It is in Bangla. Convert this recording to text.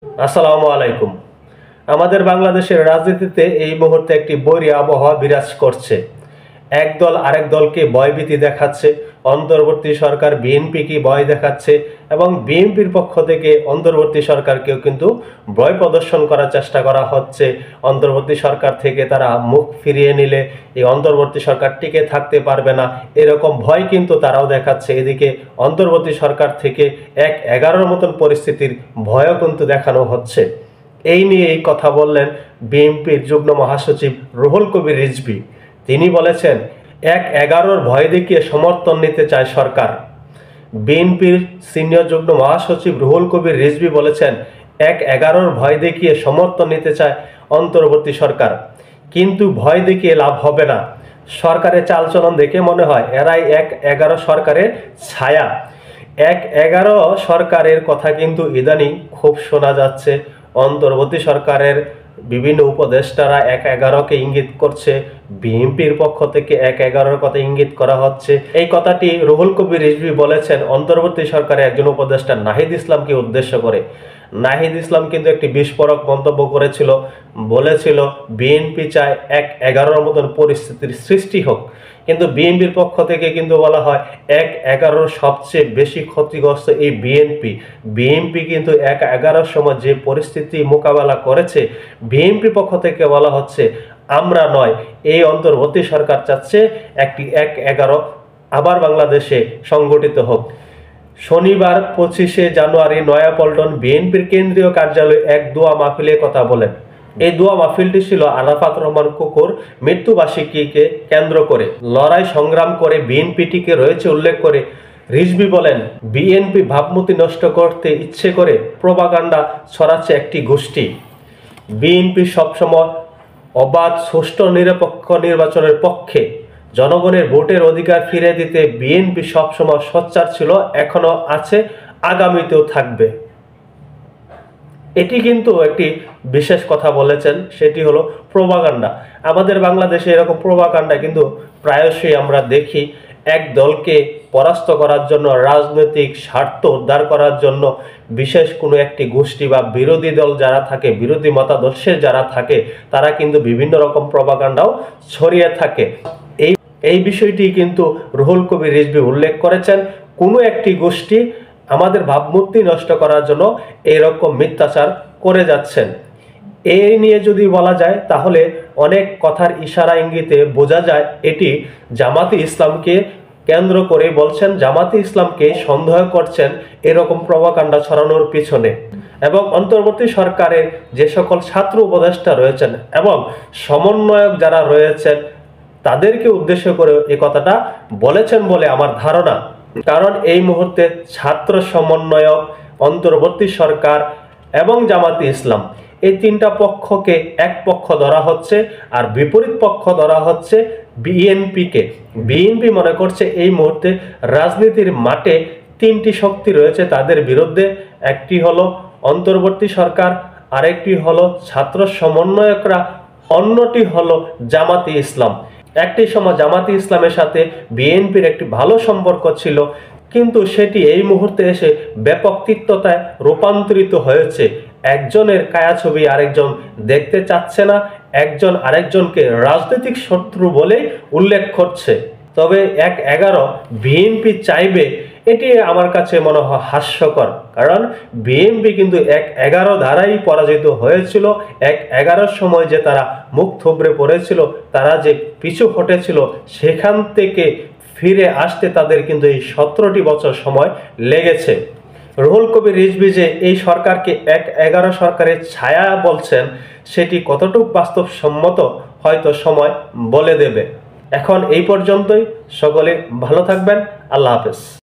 আসসালামু আলাইকুম। আমাদের বাংলাদেশের রাজনীতিতে এই মুহূর্তে একটি বৈরী আবহাওয়া বিরাজ করছে। একদল আরেক দলকে ভয়ভীতি দেখাচ্ছে, অন্তর্বর্তী সরকার বিএনপিকে ভয় দেখাচ্ছে এবং বিএনপির পক্ষ থেকে অন্তর্বর্তী সরকারকেও কিন্তু ভয় প্রদর্শন করার চেষ্টা করা হচ্ছে। অন্তর্বর্তী সরকার থেকে তারা মুখ ফিরিয়ে নিলে এই অন্তর্বর্তী সরকার টিকে থাকতে পারবে না, এরকম ভয় কিন্তু তারাও দেখাচ্ছে। এদিকে অন্তর্বর্তী সরকার থেকে ১/১১ মতন পরিস্থিতির ভয়ও কিন্তু দেখানো হচ্ছে। এই নিয়ে এই কথা বললেন বিএনপির যুগ্ম মহাসচিব রুহুল কবির রিজভী। তিনি বলেছেন, ১/১১ ভয় দেখিয়ে সমর্থন নিতে চায় সরকার। বিএনপির সিনিয়র যুগ্ম মহাসচিব রুহুল কবির রিজভী বলেছেন, ১/১১ ভয় দেখিয়ে সমর্থন নিতে চায় অন্তর্বর্তী সরকার, কিন্তু ভয় দেখিয়ে লাভ হবে না। সরকারের চালচলন দেখে মনে হয় এরাই ১/১১ সরকারের ছায়া। ১/১১ সরকারের কথা কিন্তু ইদানিং খুব শোনা যাচ্ছে। অন্তর্বর্তী সরকারের বিভিন্ন উপদেষ্টারা ১/১১কে ইঙ্গিত করছে, বিএনপির পক্ষ থেকে ১/১১ কথা ইঙ্গিত করা হচ্ছে। এই কথাটি রুহুল কবির রিজভী বলেছেন অন্তর্বর্তী সরকারের একজন উপদেষ্টা নাহিদ ইসলামকে উদ্দেশ্য করে। নাহিদ ইসলাম কিন্তু একটি বিস্ফোরক মন্তব্য করেছিল, বলেছিল বিএনপি চায় ১/১১ মতন পরিস্থিতির সৃষ্টি হোক, কিন্তু বিএনপির পক্ষ থেকে কিন্তু বলা হয় ১/১১ সবচেয়ে বেশি ক্ষতিগ্রস্ত এই বিএনপি কিন্তু ১/১১ সময় যে পরিস্থিতি মোকাবেলা করেছে, বিএনপির পক্ষ থেকে বলা হচ্ছে আমরা নয়, এই অন্তর্বর্তী সরকার চাচ্ছে একটি ১/১১ আবার বাংলাদেশে সংগঠিত হোক। শনিবার ২৫শে জানুয়ারি নয়াপল্টন বিএনপির কেন্দ্রীয় কার্যালয়ে এক দোয়া মাহফিলে কথা বলেন। এই দোয়া মাহফিলটি ছিল আরাফাত রহমান কুকুর মৃত্যুবার্ষিকীকে কেন্দ্র করে লড়াই সংগ্রাম করে বিএনপিটিকে রয়েছে উল্লেখ করে রিজভী বলেন, বিএনপি ভাবমূর্তি নষ্ট করতে ইচ্ছে করে প্রোপাগান্ডা ছড়াচ্ছে একটি গোষ্ঠী। বিএনপি সবসময় অবাধ, সুষ্ঠু, নিরপেক্ষ নির্বাচনের পক্ষে। জনগণের ভোটের অধিকার ফিরে দিতে বিএনপি সবসময় সোচ্চার ছিল, এখনো আছে, আগামীতেও থাকবে। এটি কিন্তু একটি বিশেষ কথা বলেছেন, সেটি হলো প্রোপাগান্ডা। আমাদের বাংলাদেশে এরকম প্রোপাগান্ডা কিন্তু প্রায়শই আমরা দেখি। এক দলকে পরাস্ত করার জন্য, রাজনৈতিক স্বার্থ উদ্ধার করার জন্য বিশেষ কোনো একটি গোষ্ঠী বা বিরোধী দল যারা থাকে, বিরোধী মতাদর্শের যারা থাকে, তারা কিন্তু বিভিন্ন রকম প্রোপাগান্ডাও ছড়িয়ে থাকে। এই বিষয়টি কিন্তু রুহুল কবির রিজভী উল্লেখ করেছেন। কোনো একটি গোষ্ঠী আমাদের ভাবমূর্তি নষ্ট করার জন্য এরকম মিথ্যাচার করে যাচ্ছেন। এই নিয়ে যদি বলা যায় তাহলে অনেক কথার ইশারা ইঙ্গিতে বোঝা যায় এটি জামাতে ইসলামকে কেন্দ্র করে বলছেন, জামাতে ইসলামকে সন্দেহ করছেন এরকম প্রোপাগান্ডা ছড়ানোর পিছনে। এবং অন্তর্বর্তী সরকারের যে সকল ছাত্র উপদেষ্টা রয়েছেন এবং সমন্বয়ক যারা রয়েছেন তাদেরকে উদ্দেশ্য করে এই কথাটা বলেছেন বলে আমার ধারণা। কারণ এই মুহূর্তে ছাত্র সমন্বয়ক, অন্তর্বর্তী সরকার এবং জামাতে ইসলাম, এই তিনটা পক্ষকে এক পক্ষ ধরা হচ্ছে আর বিপরীত পক্ষ ধরা হচ্ছে বিএনপিকে। বিএনপি মনে করছে এই মুহূর্তে রাজনীতির মাঠে তিনটি শক্তি রয়েছে তাদের বিরুদ্ধে। একটি হলো অন্তর্বর্তী সরকার, আরেকটি হলো ছাত্র সমন্বয়করা, অন্যটি হলো জামাতে ইসলাম। একটি সময় জামাতে ইসলামের সাথে বিএনপির একটি ভালো সম্পর্ক ছিল, কিন্তু সেটি এই মুহূর্তে এসে ব্যাপক তিক্ততায় রূপান্তরিত হয়েছে। একজনের কায়াছবি আরেকজন দেখতে চাচ্ছে না, একজন আরেকজনকে রাজনৈতিক শত্রু বলে উল্লেখ করছে। তবে ১/১১ বিএনপি চাইবে, এটি আমার কাছে মনে হয় হাস্যকর। কারণ বিএনপি কিন্তু ১/১১ দ্বারাই পরাজিত হয়েছিল। ১/১১ সময় যে তারা মুখ থুবড়ে পড়েছিল, তারা যে পিছু হটেছিল, সেখান থেকে ফিরে আসতে তাদের কিন্তু এই ১৭টি বছর সময় লেগেছে। রুহুল কবির রিজভী যে এই সরকারকে ১/১১ সরকারের ছায়া বলছেন, সেটি কতটুকু বাস্তবসম্মত হয়তো সময় বলে দেবে। এখন এই পর্যন্তই। সকলে ভালো থাকবেন। আল্লাহ হাফেজ।